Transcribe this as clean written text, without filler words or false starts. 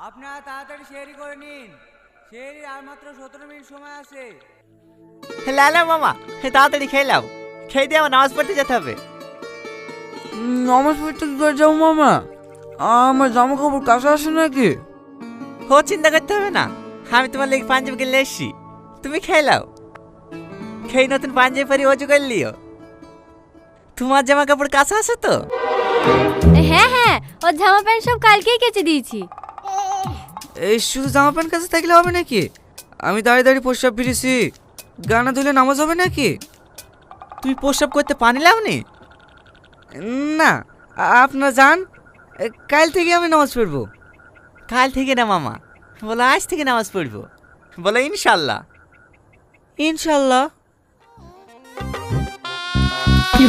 আপনারা তাড়াতাড়ি শেয়ারি করে নিন, শেয়ারি আর মাত্র 17 মিনিট সময় আছে। লালা মামা তাড়াতাড়ি খেয়ে নাও, খেয়ে দিয়ে আমার নামাজ পড়তে যেতে হবে। নামাজ পড়তে কি করে যাবো মামা? আমার জামা কাপড় কাছে আসে নাকি? ও চিন্তা করতে হবে না, আমি তোমার লেগে পাঞ্জাবি কিনে এসছি, তুমি খেয়ে নাও। খেয়ে নতুন পাঞ্জাবি পরে অজু করে লিও। তোমার জামা কাপড় কাছে আছে তো? হ্যাঁ হ্যাঁ, ওর জামা প্যান্ট সব কালকেই কেচে দিয়েছি। এই শুধু জামা প্যান্ট কাছে থাকলে হবে নাকি? আমি দাঁড়িয়ে দাঁড়িয়ে প্রস্রাব ফিরেছি, গানা ধুলে নামাজ হবে নাকি? তুমি প্রস্রাব করতে পানি লাওনি? না, আপনারা যান, কাল থেকে আমি নামাজ পড়বো। কাল থেকে না মামা, বলো আজ থেকে নামাজ পড়বো, বলো ইনশাল্লাহ। ইনশাল্লাহ। কি